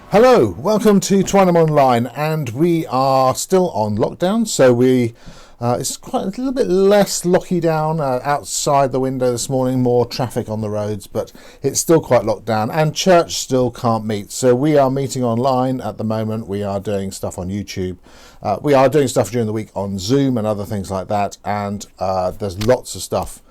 Hello, welcome to Twynham Online, and we are still on lockdown, so it's quite a little bit less locky down outside the window this morning, more traffic on the roads, but it's still quite locked down, and church still can't meet, so we are meeting online at the moment. We are doing stuff on YouTube, we are doing stuff during the week on Zoom and other things like that, and there's lots of stuff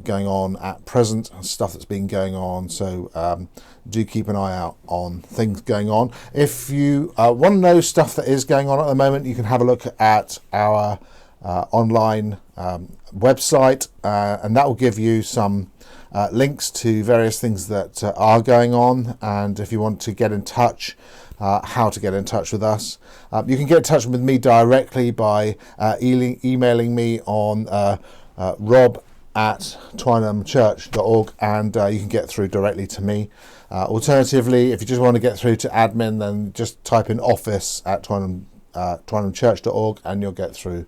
going on at present, stuff that's been going on, so do keep an eye out on things going on. If you want to know stuff that is going on at the moment, you can have a look at our online website, and that will give you some links to various things that are going on. And if you want to get in touch, how to get in touch with us, you can get in touch with me directly by emailing me on rob@twynhamchurch.org, and you can get through directly to me. Alternatively, if you just want to get through to admin, then just type in office@twynhamchurch.org and you'll get through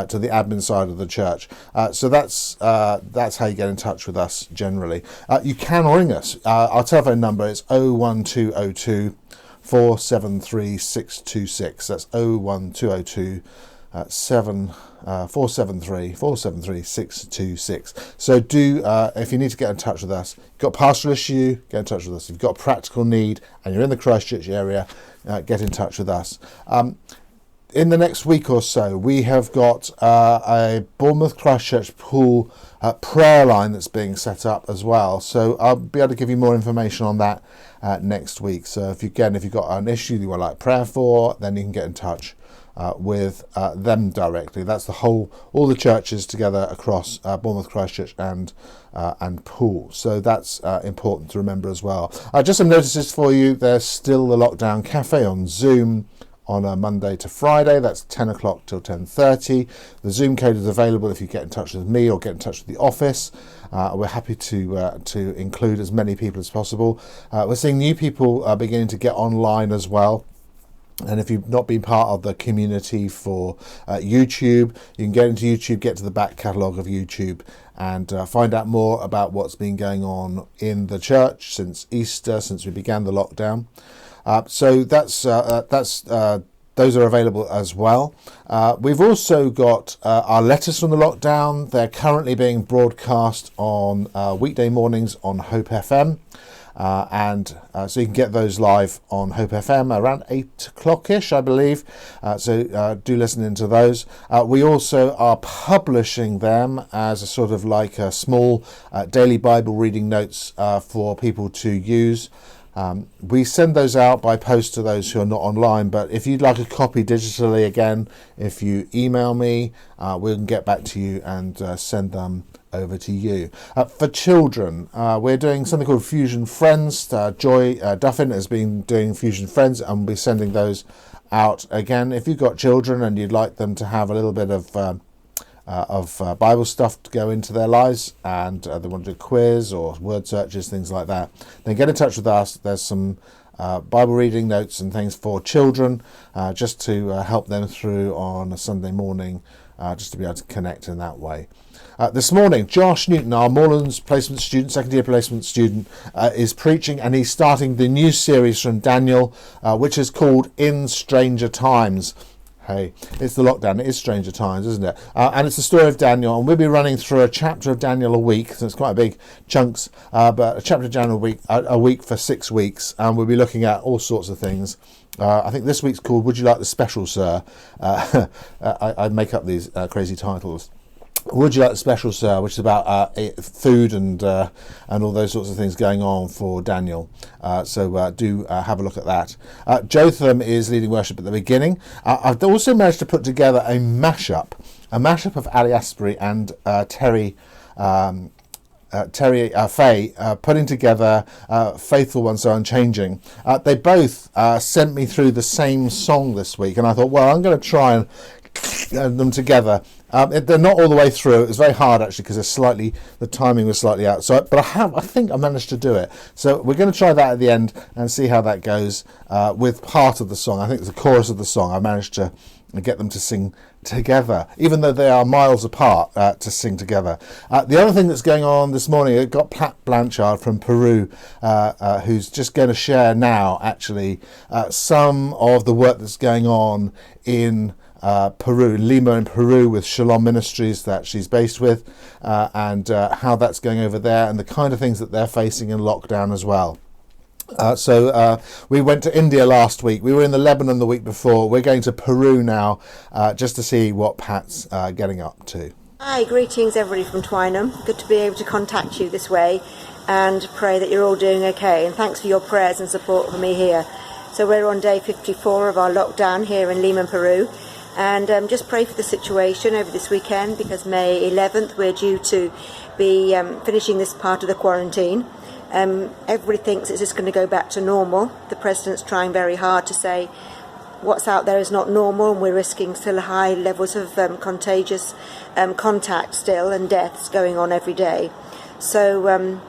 to the admin side of the church. So that's how you get in touch with us generally. You can ring us. Our telephone number is 01202 473 626. That's 01202 473 626. So do if you need to get in touch with us, you've got a pastoral issue, get in touch with us. If you've got a practical need and you're in the Christchurch area, get in touch with us. In the next week or so, we have got a Bournemouth Christchurch Pool prayer line that's being set up as well. So I'll be able to give you more information on that next week. So if you've got an issue you would like prayer for, then you can get in touch with them directly. That's all the churches together across Bournemouth, Christchurch and Poole. So that's important to remember as well. Just some notices for you. There's still the Lockdown Cafe on Zoom on a Monday to Friday. That's 10 o'clock till 10:30. The Zoom code is available if you get in touch with me or get in touch with the office. We're happy to include as many people as possible. We're seeing new people beginning to get online as well. And if you've not been part of the community for YouTube, you can get into YouTube, get to the back catalogue of YouTube, and find out more about what's been going on in the church since Easter, since we began the lockdown. So those are available as well. We've also got our letters from the lockdown. They're currently being broadcast on weekday mornings on Hope FM. So you can get those live on Hope FM around 8 o'clock-ish, I believe. So do listen into those. We also are publishing them as a sort of like a small daily Bible reading notes for people to use. We send those out by post to those who are not online, but if you'd like a copy digitally, again, if you email me, we can get back to you and send them over to you. For children, we're doing something called Fusion Friends. Joy Duffin has been doing Fusion Friends, and we'll be sending those out again. If you've got children and you'd like them to have a little bit of Bible stuff to go into their lives, and they want to do a quiz or word searches, things like that, then get in touch with us. There's some Bible reading notes and things for children, just to help them through on a Sunday morning, just to be able to connect in that way. This morning, Josh Newton, our Moorlands placement student, second year placement student, is preaching, and he's starting the new series from Daniel, which is called In Stranger Times. Hey, it's the lockdown. It is Stranger Times, isn't it? And it's the story of Daniel, and we'll be running through a chapter of Daniel a week, so it's quite a big chunks, but a chapter of Daniel a week for 6 weeks, and we'll be looking at all sorts of things. I think this week's called Would You Like the Special, Sir? I make up these crazy titles. Would You Like the Special, Sir, which is about food and all those sorts of things going on for Daniel. So do have a look at that. Jotham is leading worship at the beginning. I've also managed to put together a mashup of Asbury and Terry Fay, putting together Faithful One So Unchanging. They both sent me through the same song this week, and I thought, well, I'm going to try and them together. They're not all the way through. It was very hard actually because the timing was slightly out. So, but I think I managed to do it. So we're going to try that at the end and see how that goes with part of the song. I think it's the chorus of the song. I managed to and get them to sing together, even though they are miles apart, to sing together. The other thing that's going on this morning, I've got Pat Blanchard from Peru, who's just going to share now, actually, some of the work that's going on in Peru, Lima in Peru, with Shalom Ministries that she's based with, and how that's going over there, and the kind of things that they're facing in lockdown as well. So we went to India last week. We were in the Lebanon the week before. We're going to Peru now, just to see what Pat's getting up to. Hi, greetings everybody from Twynham. Good to be able to contact you this way and pray that you're all doing okay. And thanks for your prayers and support for me here. So we're on day 54 of our lockdown here in Lima Peru. And just pray for the situation over this weekend, because May 11th we're due to be finishing this part of the quarantine. Everybody thinks it's just going to go back to normal. The President's trying very hard to say what's out there is not normal, and we're risking still high levels of contagious contact still, and deaths going on every day. So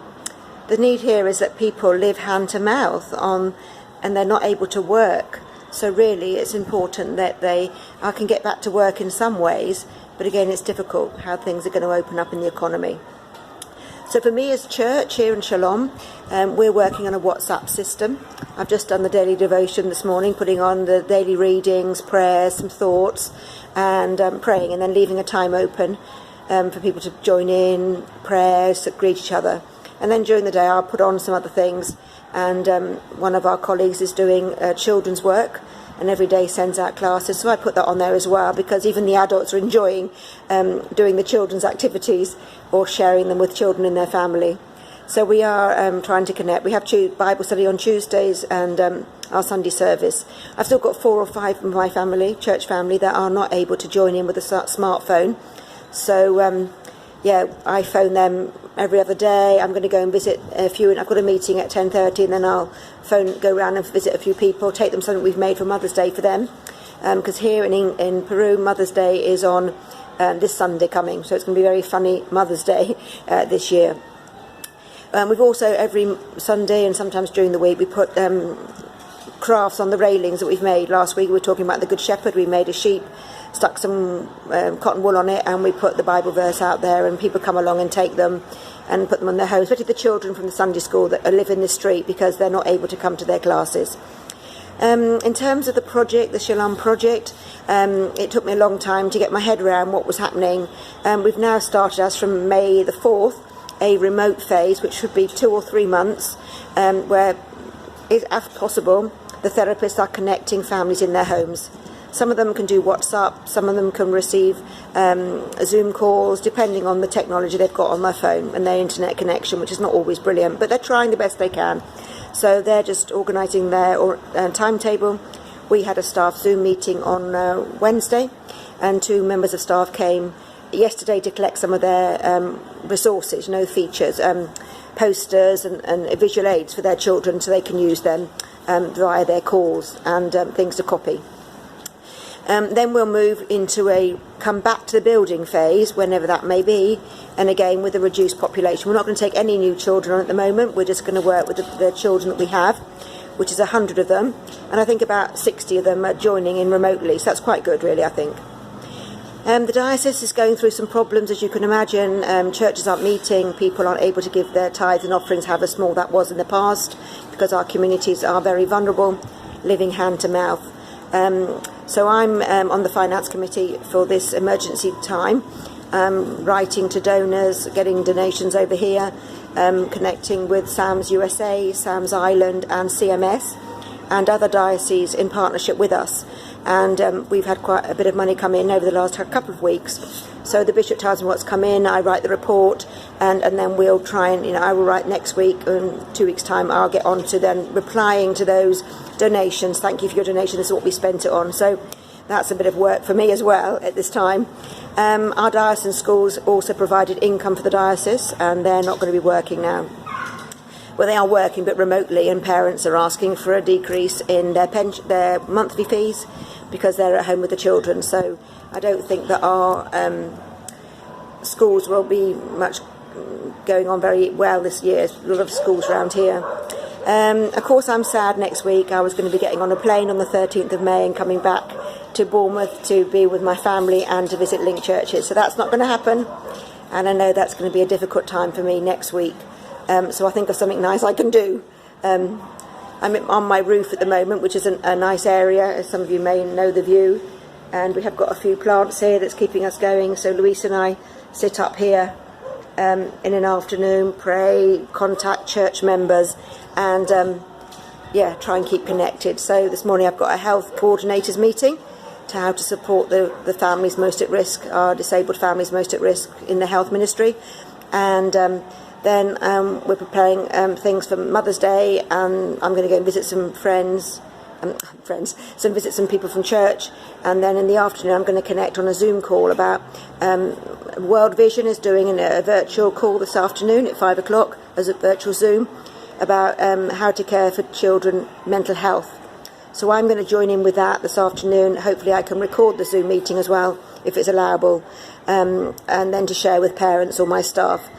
the need here is that people live hand to mouth and they're not able to work. So really it's important that I can get back to work in some ways, but again it's difficult how things are going to open up in the economy. So for me as church here in Shalom, we're working on a WhatsApp system. I've just done the daily devotion this morning, putting on the daily readings, prayers, some thoughts, and praying, and then leaving a time open for people to join in, prayers, to greet each other. And then during the day I'll put on some other things, and one of our colleagues is doing children's work, and every day sends out classes, so I put that on there as well, because even the adults are enjoying doing the children's activities or sharing them with children in their family. So we are trying to connect. We have Bible study on Tuesdays and our Sunday service. I've still got 4 or 5 of my family, church family, that are not able to join in with a smartphone. So I phone them every other day. I'm going to go and visit a few, and I've got a meeting at 10:30, and then I'll go around and visit a few people, take them something we've made for Mother's Day for them, because here in Peru, Mother's Day is on this Sunday coming, so it's going to be a very funny Mother's Day this year. We've also, every Sunday and sometimes during the week, we put crafts on the railings that we've made. Last week we were talking about the Good Shepherd. We made a sheep, stuck some cotton wool on it, and we put the Bible verse out there, and people come along and take them and put them on their homes, especially the children from the Sunday school that live in the street, because they're not able to come to their classes. In terms of the project, the Shalom project, it took me a long time to get my head around what was happening. We've now started, as from May the 4th, a remote phase, which should be 2 or 3 months, where, if possible, the therapists are connecting families in their homes. Some of them can do WhatsApp, some of them can receive Zoom calls, depending on the technology they've got on their phone and their internet connection, which is not always brilliant, but they're trying the best they can. So they're just organising their timetable. We had a staff Zoom meeting on Wednesday, and 2 members of staff came yesterday to collect some of their resources, features, posters and visual aids for their children, so they can use them via their calls and things to copy. Then we'll move into come back to the building phase, whenever that may be, and again with a reduced population. We're not going to take any new children on at the moment. We're just going to work with the children that we have, which is 100 of them, and I think about 60 of them are joining in remotely, so that's quite good really, I think. The diocese is going through some problems, as you can imagine. Churches aren't meeting, people aren't able to give their tithes and offerings, however small that was in the past, because our communities are very vulnerable, living hand to mouth. So I'm on the finance committee for this emergency time, writing to donors, getting donations over here, connecting with SAMS USA, SAMS Ireland and CMS and other dioceses in partnership with us. And we've had quite a bit of money come in over the last couple of weeks. So the Bishop tells me what's come in, I write the report, and then we'll try and, I will write next week, in 2 weeks' time I'll get on to then replying to those donations. Thank you for your donation, this is what we spent it on. So that's a bit of work for me as well at this time. Our diocesan schools also provided income for the diocese, and they're not going to be working now. Well, they are working, but remotely, and parents are asking for a decrease in their monthly fees because they're at home with the children. So I don't think that our schools will be much going on very well this year. There's a lot of schools around here. Of course, I'm sad next week. I was going to be getting on a plane on the 13th of May and coming back to Bournemouth to be with my family and to visit Link churches. So that's not going to happen, and I know that's going to be a difficult time for me next week. So I think of something nice I can do. I'm on my roof at the moment, which is a nice area, as some of you may know the view, and we have got a few plants here that's keeping us going. So Louise and I sit up here in an afternoon, pray, contact church members, and try and keep connected. So this morning I've got a health coordinators meeting to how to support the families most at risk, our disabled families most at risk in the health ministry. And then we're preparing things for Mother's Day, and I'm going to go and visit some visit some people from church. And then in the afternoon I'm going to connect on a Zoom call about World Vision is doing a virtual call this afternoon at 5 o'clock as a virtual Zoom about how to care for children mental health. So I'm going to join in with that this afternoon. Hopefully I can record the Zoom meeting as well, if it's allowable, and then to share with parents or my staff.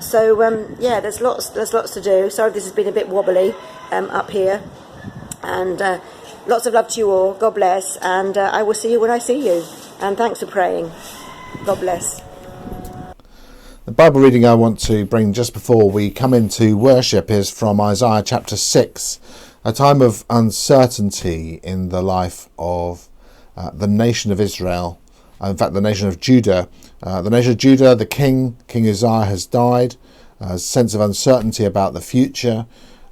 So there's lots to do. Sorry this has been a bit wobbly up here, and lots of love to you all. God bless, and I will see you when I see you. And thanks for praying. God bless. The Bible reading I want to bring just before we come into worship is from Isaiah chapter 6, a time of uncertainty in the life of the nation of Israel, in fact the nation of Judah. The nation of Judah, the King Uzziah has died, a sense of uncertainty about the future,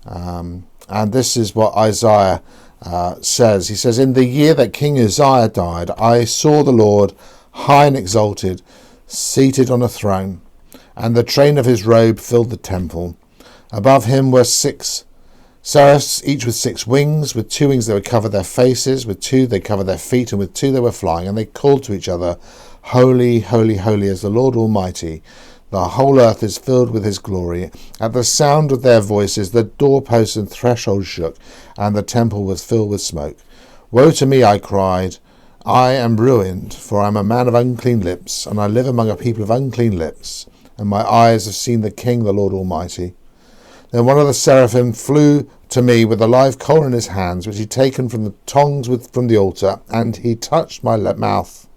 and this is what Isaiah says. He says, "In the year that King Uzziah died, I saw the Lord high and exalted, seated on a throne, and the train of his robe filled the temple. Above him were 6 seraphs, each with 6 wings. With 2 wings they would cover their faces, with 2 they covered their feet, and with 2 they were flying. And they called to each other, Holy, holy, holy is the Lord Almighty. The whole earth is filled with his glory. At the sound of their voices the doorposts and thresholds shook, and the temple was filled with smoke. Woe to me, I cried. I am ruined, for I am a man of unclean lips, and I live among a people of unclean lips. And my eyes have seen the King, the Lord Almighty. Then one of the seraphim flew to me with a live coal in his hands, which he taken from the tongs from the altar, and he touched my mouth.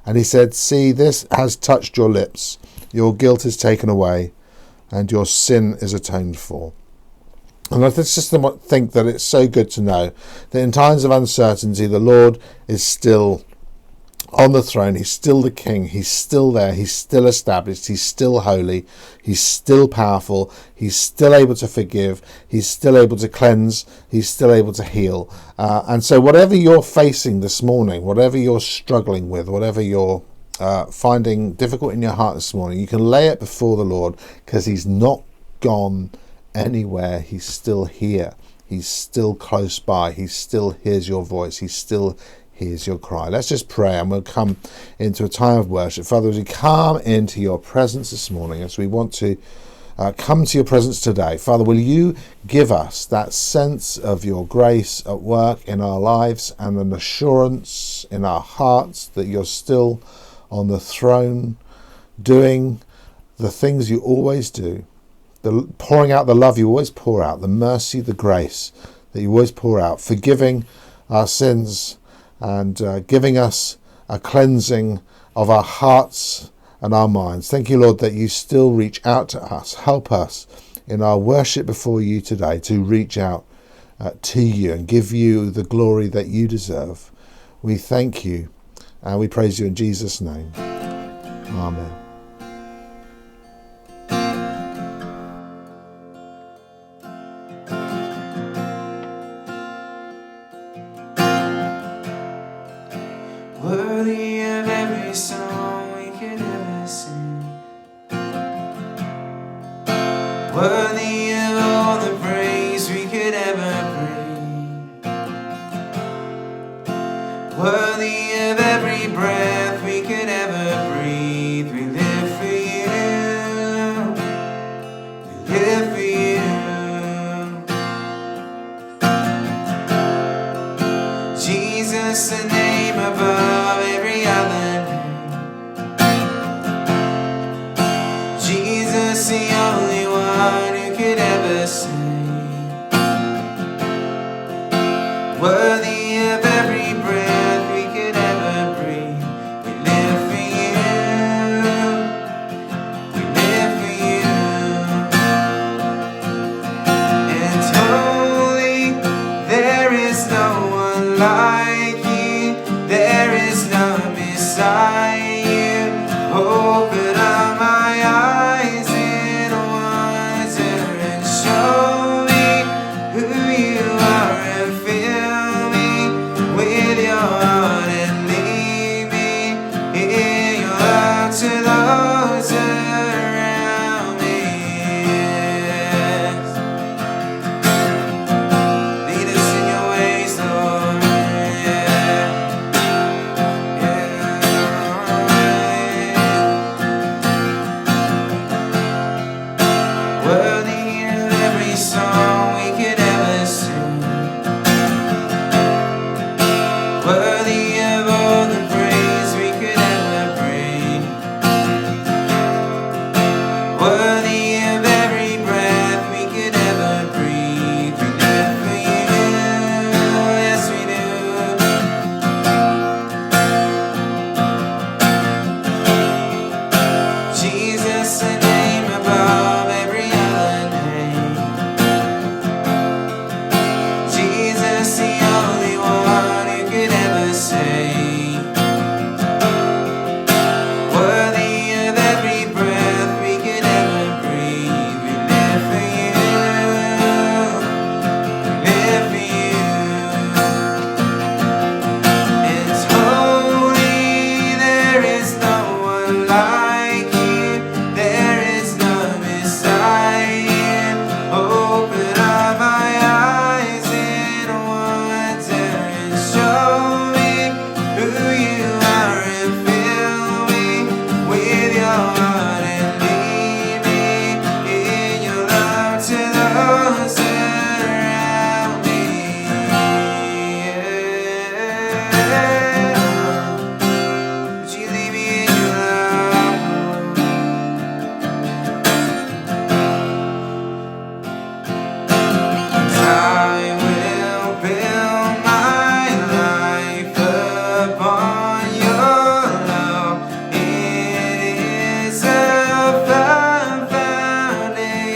And he said, See, this has touched your lips. Your guilt is taken away, and your sin is atoned for." And I just think that it's so good to know that in times of uncertainty, the Lord is still on the throne. He's still the King. He's still there. He's still established. He's still holy. He's still powerful. He's still able to forgive. He's still able to cleanse. He's still able to heal. And so whatever you're facing this morning, whatever you're struggling with, whatever you're finding difficult in your heart this morning, you can lay it before the Lord, because he's not gone anywhere. He's still here. He's still close by. He still hears your voice. He still hears your cry. Let's just pray, and we'll come into a time of worship. Father, as we come into your presence this morning, as we want to come to your presence today, Father, will you give us that sense of your grace at work in our lives, and an assurance in our hearts that you're still on the throne, doing the things you always do, pouring out the love you always pour out, the mercy, the grace that you always pour out, forgiving our sins, and giving us a cleansing of our hearts and our minds. Thank you, Lord, that you still reach out to us. Help us in our worship before you today to reach out to you and give you the glory that you deserve. We thank you and we praise you in Jesus' name. Amen. Worthy of every song we could ever sing, worthy of all the praise we could ever bring, worthy of every breath we could ever breathe. We live for you, we live for you, Jesus, the name above every other name, Jesus, the only one who could ever save, worthy of every breath we could ever song we could ever sing. Worthy of all the praise we could ever bring. Worthy of every breath we could ever breathe. We live for you, yes we do. Jesus, a name above every other name. Jesus, the only one who could ever save. Worthy of every breath we could ever breathe. We live for you. We live for you. It's holy, there is no one like you. There is none beside you. Open up my eyes in wonder and show me who you are and fill me with your heart and lead me in your love to those around me. Would you lead me in your love? I will build my life upon your love. It is a firm foundation,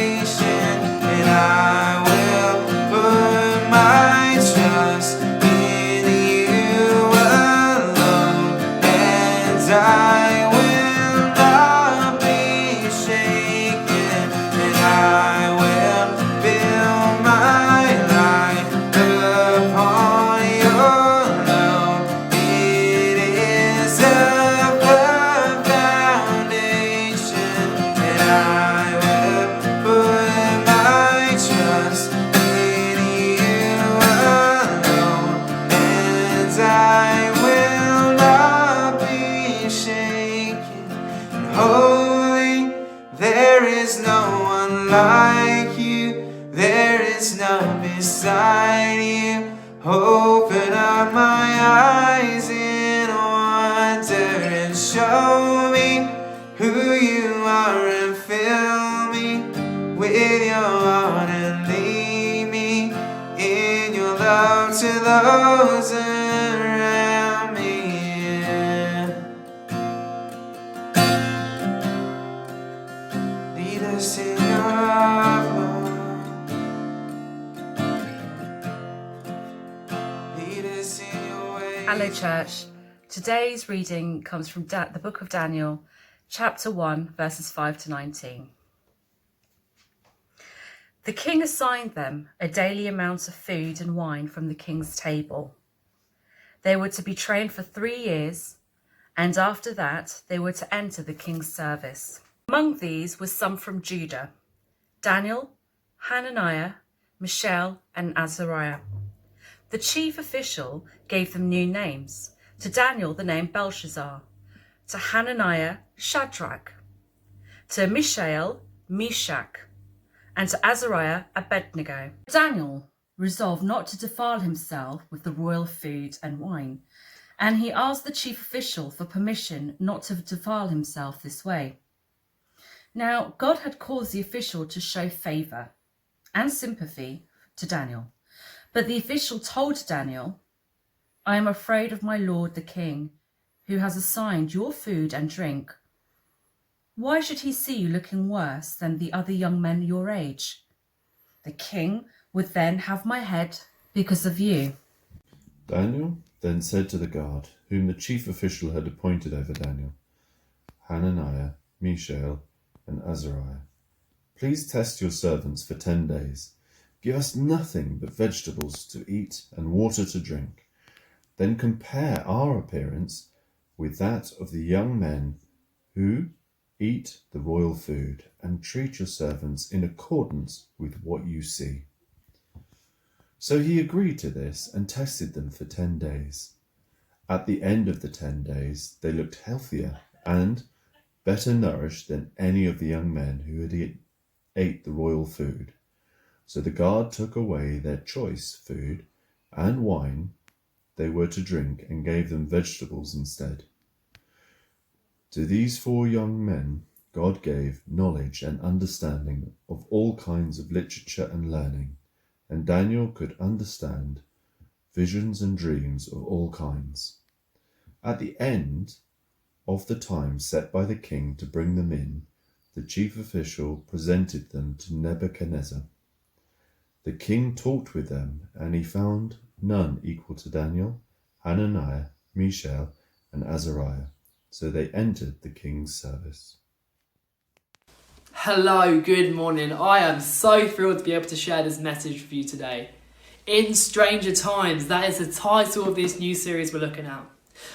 and I will put my trust in you alone, and I will not be shaken, and I will build my life upon your love. It is a firm foundation, and I will put my trust in you alone, and I will not be shaken. Holy, there is no one like you, there is none beside you. Open up my eyes in wonder and show me who you are and fill me with your heart and lead me in your love to those around me. Lead us in your love, Lord. Lead us in your way. Hello, church. Today's reading comes from the book of Daniel, chapter 1, verses 5 to 19. The king assigned them a daily amount of food and wine from the king's table. They were to be trained for 3 years, and after that they were to enter the king's service. Among these were some from Judah: Daniel, Hananiah, Mishael, and Azariah. The chief official gave them new names. To Daniel the name Belshazzar, to Hananiah Shadrach, to Mishael Meshach, and to Azariah Abednego. Daniel resolved not to defile himself with the royal food and wine, and he asked the chief official for permission not to defile himself this way. Now God had caused the official to show favour and sympathy to Daniel, but the official told Daniel, "I am afraid of my lord the king, who has assigned your food and drink. Why should he see you looking worse than the other young men your age? The king would then have my head because of you." Daniel then said to the guard, whom the chief official had appointed over Daniel, Hananiah, Mishael, and Azariah, "Please test your servants for 10 days. Give us nothing but vegetables to eat and water to drink. Then compare our appearance with that of the young men who eat the royal food, and treat your servants in accordance with what you see." So he agreed to this and tested them for 10 days. At the end of the 10 days, they looked healthier and better nourished than any of the young men who had ate the royal food. So the guard took away their choice food and wine they were to drink and gave them vegetables instead. To these 4 young men God gave knowledge and understanding of all kinds of literature and learning, and Daniel could understand visions and dreams of all kinds. At the end of the time set by the king to bring them in, the chief official presented them to Nebuchadnezzar. The king talked with them, and he found none equal to Daniel, Hananiah, Mishael, and Azariah. So they entered the king's service. Hello, good morning. I am so thrilled to be able to share this message with you today. In Stranger Times, that is the title of this new series we're looking at.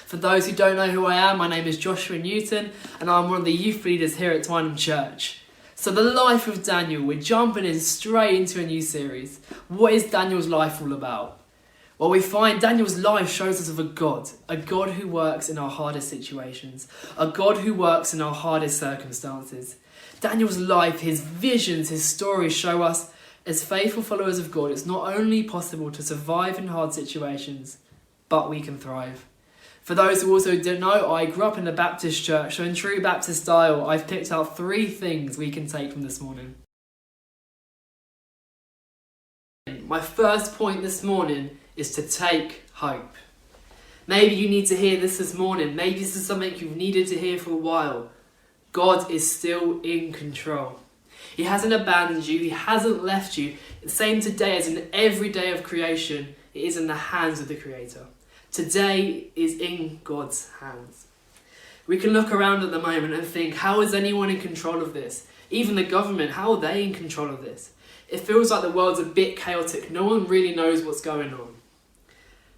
For those who don't know who I am, my name is Joshua Newton and I'm one of the youth leaders here at Twynham Church. So the life of Daniel, we're jumping in straight into a new series. What is Daniel's life all about? Well, we find Daniel's life shows us of a God who works in our hardest situations, a God who works in our hardest circumstances. Daniel's life, his visions, his stories show us, as faithful followers of God, it's not only possible to survive in hard situations, but we can thrive. For those who also don't know, I grew up in a Baptist church, so in true Baptist style, I've picked out 3 things we can take from this morning. My first point this morning is to take hope. Maybe you need to hear this morning. Maybe this is something you've needed to hear for a while. God is still in control. He hasn't abandoned you. He hasn't left you. The same today as in every day of creation, it is in the hands of the Creator. Today is in God's hands. We can look around at the moment and think, how is anyone in control of this? Even the government, how are they in control of this? It feels like the world's a bit chaotic. No one really knows what's going on.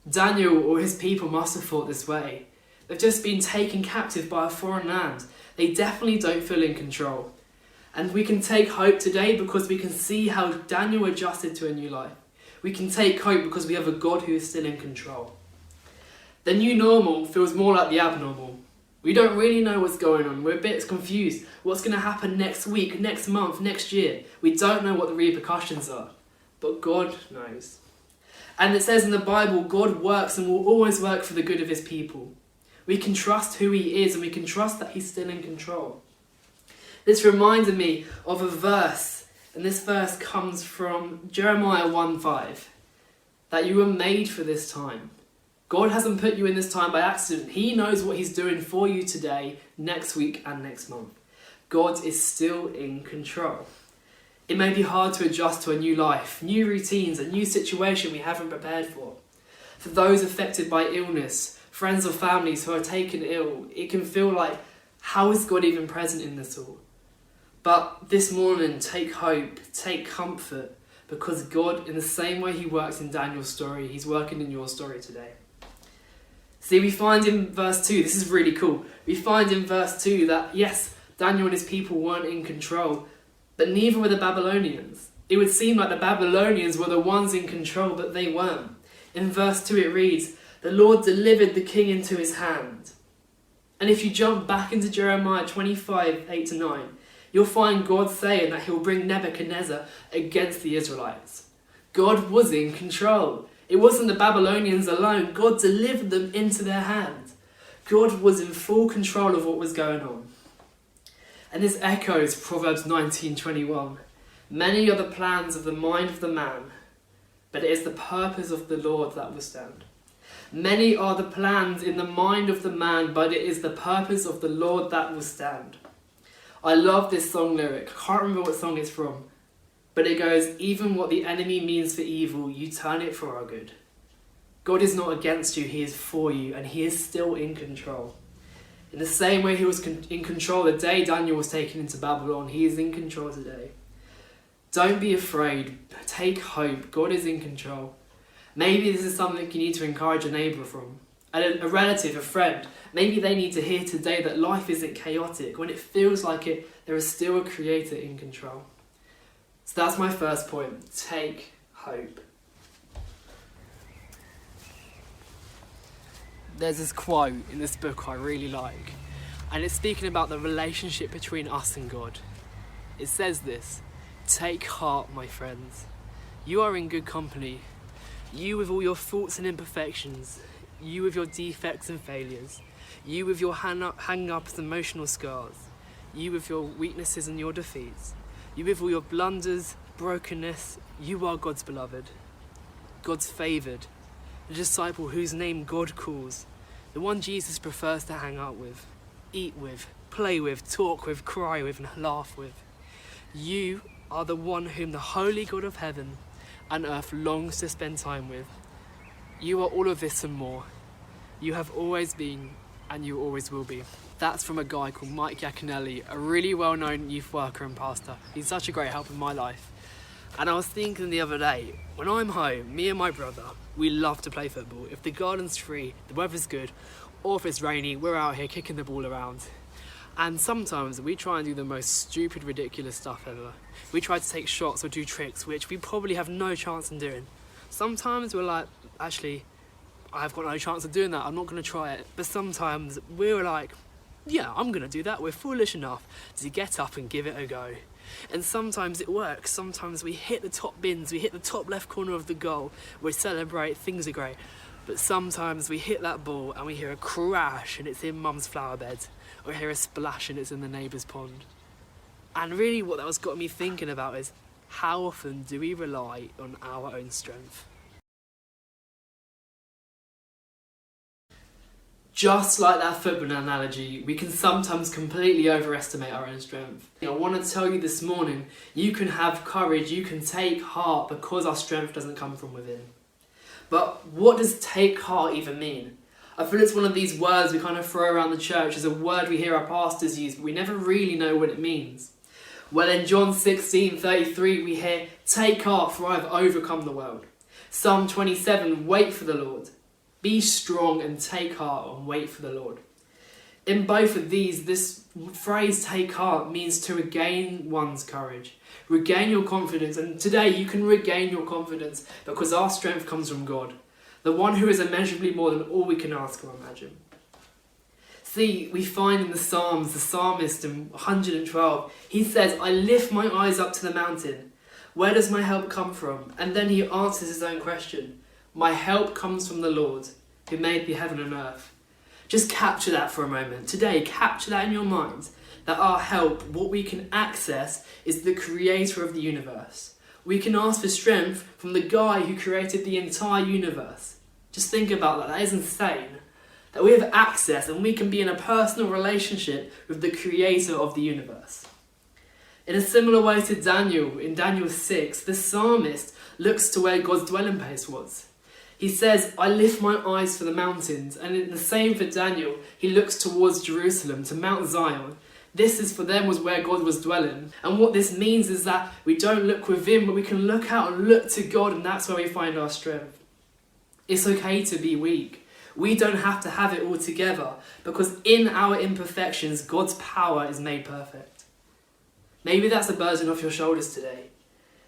Daniel or his people must have thought this way. They've just been taken captive by a foreign land. They definitely don't feel in control. And we can take hope today because we can see how Daniel adjusted to a new life. We can take hope because we have a God who is still in control. The new normal feels more like the abnormal. We don't really know what's going on. We're a bit confused. What's going to happen next week, next month, next year? We don't know what the repercussions are. But God knows. And it says in the Bible, God works and will always work for the good of his people. We can trust who he is and we can trust that he's still in control. This reminded me of a verse, and this verse comes from Jeremiah 1:5, that you were made for this time. God hasn't put you in this time by accident. He knows what he's doing for you today, next week and next month. God is still in control. It may be hard to adjust to a new life, new routines, a new situation we haven't prepared for. For those affected by illness, friends or families who are taken ill, it can feel like, how is God even present in this all? But this morning, take hope, take comfort, because God, in the same way he works in Daniel's story, he's working in your story today. See, we find in verse 2, this is really cool, we find in verse 2 that yes, Daniel and his people weren't in control, but neither were the Babylonians. It would seem like the Babylonians were the ones in control, but they weren't. In verse 2 it reads, the Lord delivered the king into his hand. And if you jump back into Jeremiah 25:8-9, you'll find God saying that he'll bring Nebuchadnezzar against the Israelites. God was in control. It wasn't the Babylonians alone. God delivered them into their hand. God was in full control of what was going on. And this echoes Proverbs 19:21. Many are the plans of the mind of the man, but it is the purpose of the Lord that will stand. Many are the plans in the mind of the man, but it is the purpose of the Lord that will stand. I love this song lyric. I can't remember what song it's from. But it goes, even what the enemy means for evil, you turn it for our good. God is not against you, he is for you, and he is still in control. In the same way he was in control the day Daniel was taken into Babylon, he is in control today. Don't be afraid. Take hope. God is in control. Maybe this is something you need to encourage a neighbour from. A relative, a friend. Maybe they need to hear today that life isn't chaotic. When it feels like it, there is still a creator in control. So that's my first point. Take hope. There's this quote in this book I really like. And it's speaking about the relationship between us and God. It says this, take heart, my friends. You are in good company. You with all your faults and imperfections. You with your defects and failures. You with your hang-ups and emotional scars. You with your weaknesses and your defeats. You with all your blunders, brokenness. You are God's beloved. God's favoured. The disciple whose name God calls. The one Jesus prefers to hang out with, eat with, play with, talk with, cry with, and laugh with. You are the one whom the holy God of heaven and earth longs to spend time with. You are all of this and more. You have always been, and you always will be. That's from a guy called Mike Iaconelli, a really well-known youth worker and pastor. He's such a great help in my life. And I was thinking the other day, when I'm home, me and my brother, we love to play football. If the garden's free, the weather's good, or if it's rainy, we're out here kicking the ball around. And sometimes we try and do the most stupid, ridiculous stuff ever. We try to take shots or do tricks which we probably have no chance in doing. Sometimes we're like, actually, I've got no chance of doing that, I'm not going to try it. But sometimes we're like, yeah, I'm going to do that. We're foolish enough to get up and give it a go. And sometimes it works. Sometimes we hit the top bins, we hit the top left corner of the goal, we celebrate, things are great. But sometimes we hit that ball and we hear a crash and it's in mum's flower bed, or hear a splash and it's in the neighbour's pond. And really what that was got me thinking about is, how often do we rely on our own strength? Just like that football analogy, we can sometimes completely overestimate our own strength. I want to tell you this morning, you can have courage, you can take heart because our strength doesn't come from within. But what does take heart even mean? I feel it's one of these words we kind of throw around the church as a word we hear our pastors use, but we never really know what it means. Well, in John 16:33 we hear, take heart for I have overcome the world. Psalm 27, wait for the Lord. Be strong and take heart and wait for the Lord. In both of these, this phrase take heart means to regain one's courage, regain your confidence, and today you can regain your confidence because our strength comes from God, the one who is immeasurably more than all we can ask or imagine. See, we find in the Psalms, the psalmist in 112, he says, I lift my eyes up to the mountain. Where does my help come from? And then he answers his own question. My help comes from the Lord, who made the heaven and earth. Just capture that for a moment. Today, capture that in your mind, that our help, what we can access, is the creator of the universe. We can ask for strength from the guy who created the entire universe. Just think about that. That is insane. That we have access and we can be in a personal relationship with the creator of the universe. In a similar way to Daniel, in Daniel 6, the psalmist looks to where God's dwelling place was. He says, I lift my eyes for the mountains, and in the same for Daniel, he looks towards Jerusalem, to Mount Zion. This is for them was where God was dwelling. And what this means is that we don't look within, but we can look out and look to God, and that's where we find our strength. It's okay to be weak. We don't have to have it all together, because in our imperfections, God's power is made perfect. Maybe that's a burden off your shoulders today.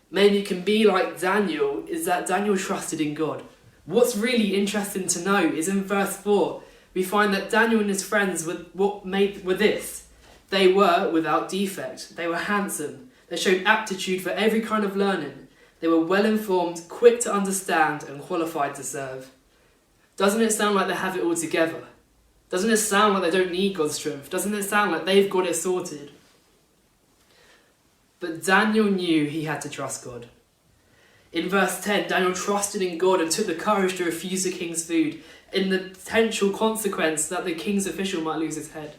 Maybe you can be like Daniel, is that Daniel trusted in God. What's really interesting to know is in verse 4, we find that Daniel and his friends were this. They were without defect. They were handsome. They showed aptitude for every kind of learning. They were well informed, quick to understand, and qualified to serve. Doesn't it sound like they have it all together? Doesn't it sound like they don't need God's strength? Doesn't it sound like they've got it sorted? But Daniel knew he had to trust God. In verse 10, Daniel trusted in God and took the courage to refuse the king's food, in the potential consequence that the king's official might lose his head.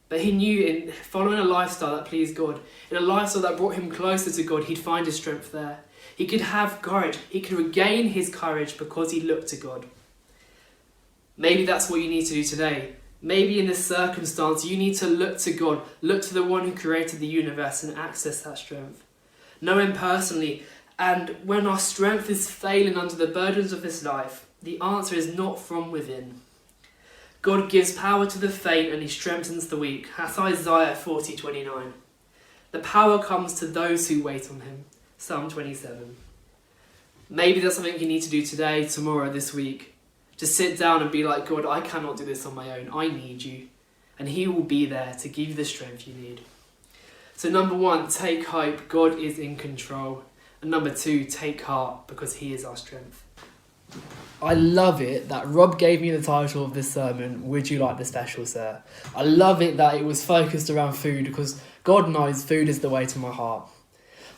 But he knew in following a lifestyle that pleased God, in a lifestyle that brought him closer to God, he'd find his strength there. He could have courage. He could regain his courage because he looked to God. Maybe that's what you need to do today. Maybe in this circumstance, you need to look to God, look to the one who created the universe and access that strength. Know him personally. And when our strength is failing under the burdens of this life, the answer is not from within. God gives power to the faint and he strengthens the weak. That's Isaiah 40:29. The power comes to those who wait on him. Psalm 27. Maybe that's something you need to do today, tomorrow, this week. Just sit down and be like, God, I cannot do this on my own. I need you. And he will be there to give you the strength you need. So number one, take hope. God is in control. And number 2, take heart, because he is our strength. I love it that Rob gave me the title of this sermon, Would You Like the Special, Sir? I love it that it was focused around food, because God knows food is the way to my heart.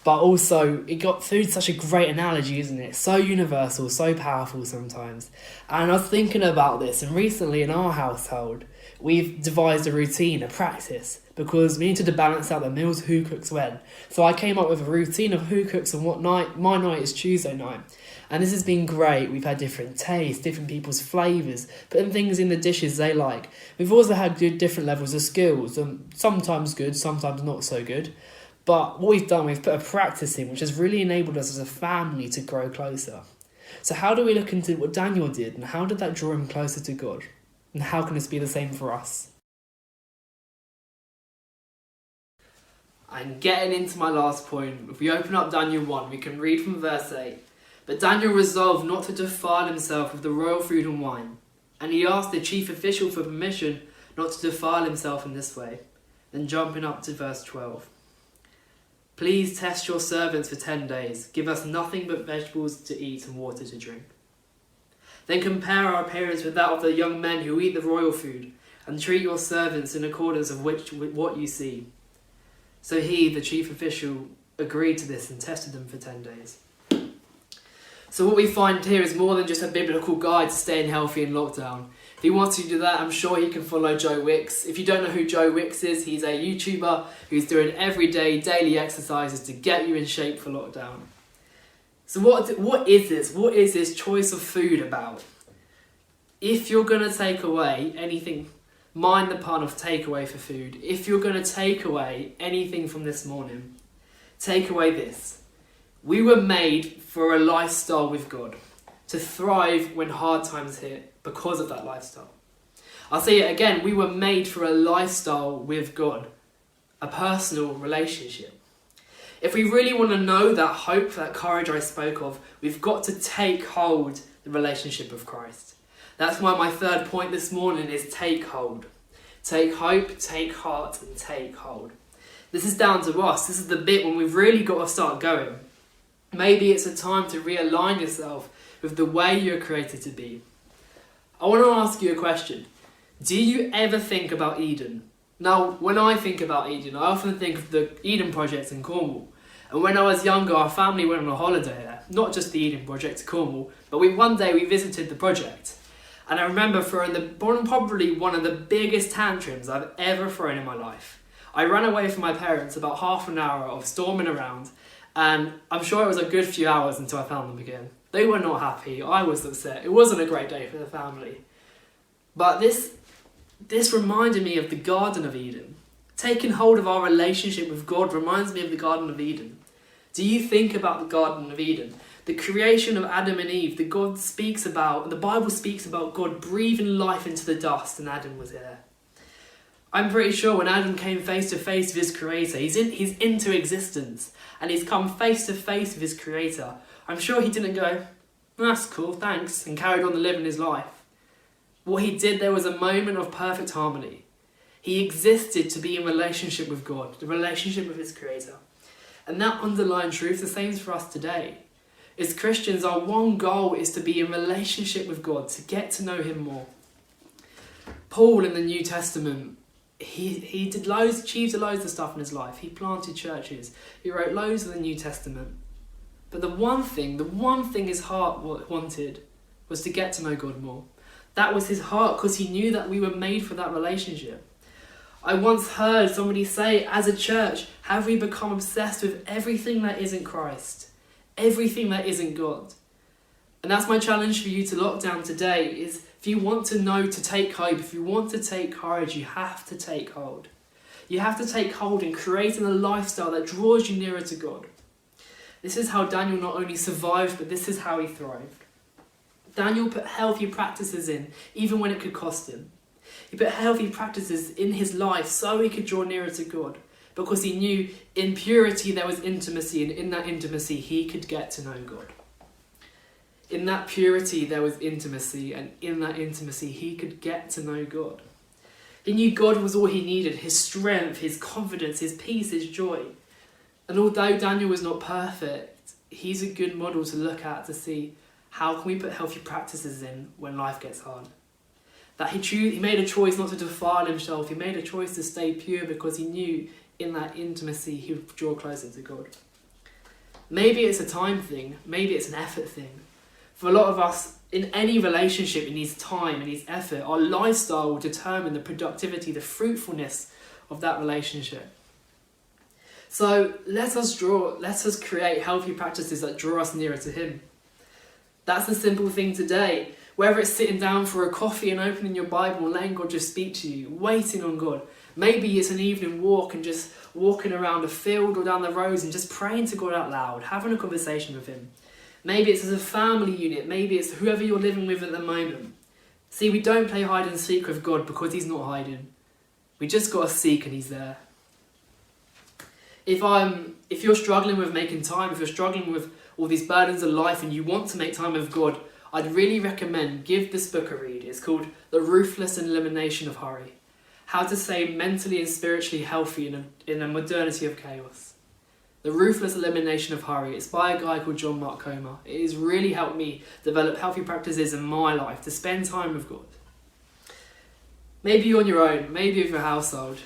But also, food's such a great analogy, isn't it? So universal, so powerful sometimes. And I was thinking about this, and recently in our household, we've devised a routine, a practice, because we needed to balance out the meals, who cooks when. So I came up with a routine of who cooks on what night. My night is Tuesday night. And this has been great. We've had different tastes, different people's flavours, putting things in the dishes they like. We've also had different levels of skills, sometimes good, sometimes not so good. But what we've done, we've put a practice in, which has really enabled us as a family to grow closer. So how do we look into what Daniel did, and how did that draw him closer to God? And how can this be the same for us? And getting into my last point, if we open up Daniel 1, we can read from verse 8. But Daniel resolved not to defile himself with the royal food and wine, and he asked the chief official for permission not to defile himself in this way. Then jumping up to verse 12. Please test your servants for 10 days. Give us nothing but vegetables to eat and water to drink. Then compare our appearance with that of the young men who eat the royal food, and treat your servants in accordance with what you see. So he, the chief official, agreed to this and tested them for 10 days. So what we find here is more than just a biblical guide to staying healthy in lockdown. If he wants to do that, I'm sure he can follow Joe Wicks. If you don't know who Joe Wicks is, he's a YouTuber who's doing everyday, daily exercises to get you in shape for lockdown. So what is this? What is this choice of food about? If you're going to take away anything, mind the pun of takeaway for food. If you're going to take away anything from this morning, take away this. We were made for a lifestyle with God, to thrive when hard times hit because of that lifestyle. I'll say it again, we were made for a lifestyle with God, a personal relationship. If we really want to know that hope, that courage I spoke of, we've got to take hold the relationship of Christ. That's why my third point this morning is take hold. Take hope, take heart, and take hold. This is down to us. This is the bit when we've really got to start going. Maybe it's a time to realign yourself with the way you're created to be. I want to ask you a question. Do you ever think about Eden? Now, when I think about Eden, I often think of the Eden Project in Cornwall. And when I was younger, our family went on a holiday there. Not just the Eden Project to Cornwall, but one day we visited the project. And I remember throwing probably one of the biggest tantrums I've ever thrown in my life. I ran away from my parents about half an hour of storming around, and I'm sure it was a good few hours until I found them again. They were not happy, I was upset. It wasn't a great day for the family. But this reminded me of the Garden of Eden. Taking hold of our relationship with God reminds me of the Garden of Eden. Do you think about the Garden of Eden? The creation of Adam and Eve, the Bible speaks about God breathing life into the dust, and Adam was there. I'm pretty sure when Adam came face to face with his creator, he's into existence, and he's come face to face with his creator. I'm sure he didn't go, that's cool, thanks, and carried on living his life. What he did, there was a moment of perfect harmony. He existed to be in relationship with God, the relationship with his creator. And that underlying truth, the same for us today. As Christians, our one goal is to be in relationship with God, to get to know him more. Paul in the New Testament, he achieved loads of stuff in his life. He planted churches. He wrote loads of the New Testament. But the one thing his heart wanted was to get to know God more. That was his heart, because he knew that we were made for that relationship. I once heard somebody say, as a church, have we become obsessed with everything that isn't Christ? Everything that isn't God? And that's my challenge for you to lockdown today, is if you want to know to take hope, if you want to take courage, you have to take hold. You have to take hold in creating a lifestyle that draws you nearer to God. This is how Daniel not only survived, but this is how he thrived. Daniel put healthy practices in, even when it could cost him. He put healthy practices in his life so he could draw nearer to God, because he knew in purity there was intimacy, and in that intimacy he could get to know God. In that purity there was intimacy, and in that intimacy he could get to know God. He knew God was all he needed, his strength, his confidence, his peace, his joy. And although Daniel was not perfect, he's a good model to look at to see how can we put healthy practices in when life gets hard. That he made a choice not to defile himself. He made a choice to stay pure because he knew in that intimacy he would draw closer to God. Maybe it's a time thing. Maybe it's an effort thing. For a lot of us, in any relationship, it needs time, it needs effort. Our lifestyle will determine the productivity, the fruitfulness of that relationship. So let us create healthy practices that draw us nearer to him. That's the simple thing today. Whether it's sitting down for a coffee and opening your Bible and letting God just speak to you, waiting on God. Maybe it's an evening walk and just walking around a field or down the roads and just praying to God out loud, having a conversation with him. Maybe it's as a family unit. Maybe it's whoever you're living with at the moment. See, we don't play hide and seek with God because he's not hiding. We just got to seek and he's there. If you're struggling with making time, if you're struggling with all these burdens of life and you want to make time with God, I'd really recommend give this book a read. It's called The Ruthless Elimination of Hurry. How to Stay Mentally and Spiritually Healthy in a Modernity of Chaos. The Ruthless Elimination of Hurry. It's by a guy called John Mark Comer. It has really helped me develop healthy practices in my life to spend time with God. Maybe you're on your own, maybe with your household.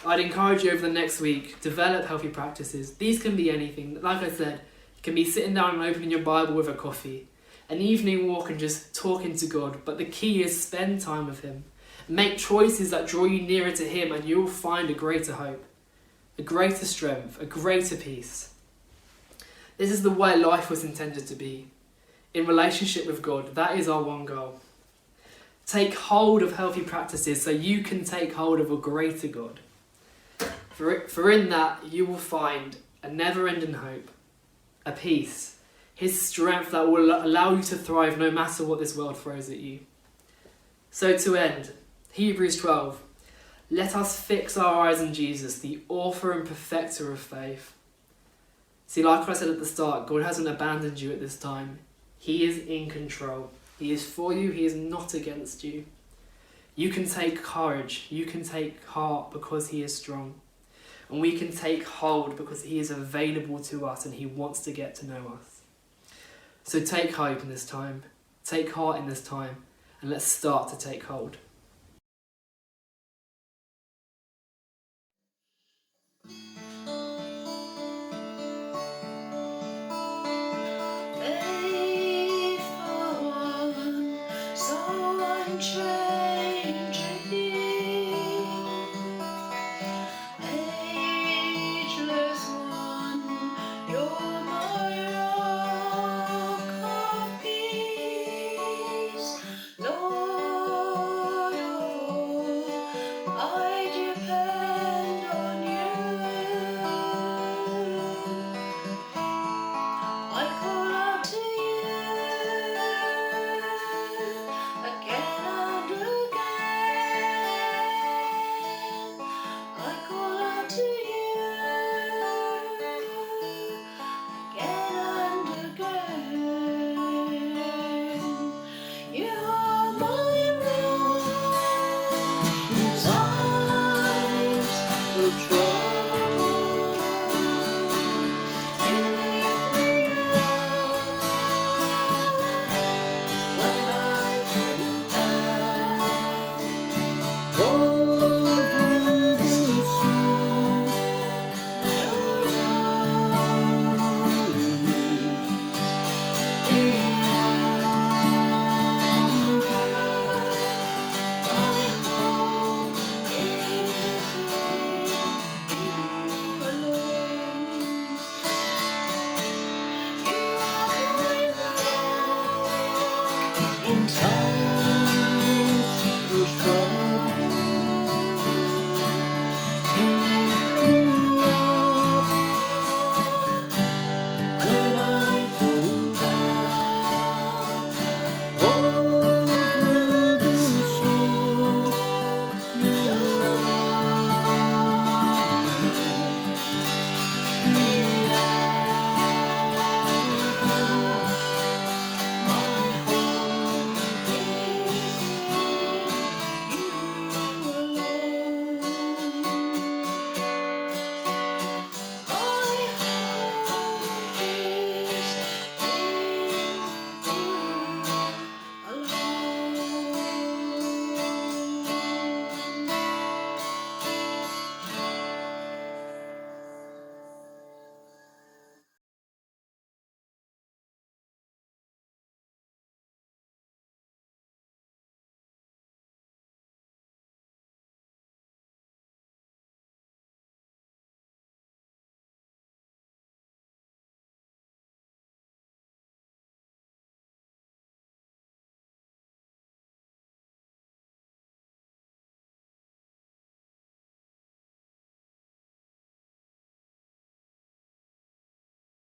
I'd encourage you over the next week, develop healthy practices. These can be anything. Like I said, it can be sitting down and opening your Bible with a coffee, an evening walk and just talking to God. But the key is spend time with him. Make choices that draw you nearer to him and you will find a greater hope, a greater strength, a greater peace. This is the way life was intended to be. In relationship with God, that is our one goal. Take hold of healthy practices so you can take hold of a greater God. For in that you will find a never-ending hope, a peace, his strength that will allow you to thrive no matter what this world throws at you. So to end, Hebrews 12, let us fix our eyes on Jesus, the author and perfecter of faith. See, like I said at the start, God hasn't abandoned you at this time. He is in control. He is for you. He is not against you. You can take courage. You can take heart because he is strong. And we can take hold because he is available to us and he wants to get to know us. So take hope in this time. Take heart in this time. And let's start to take hold. In time.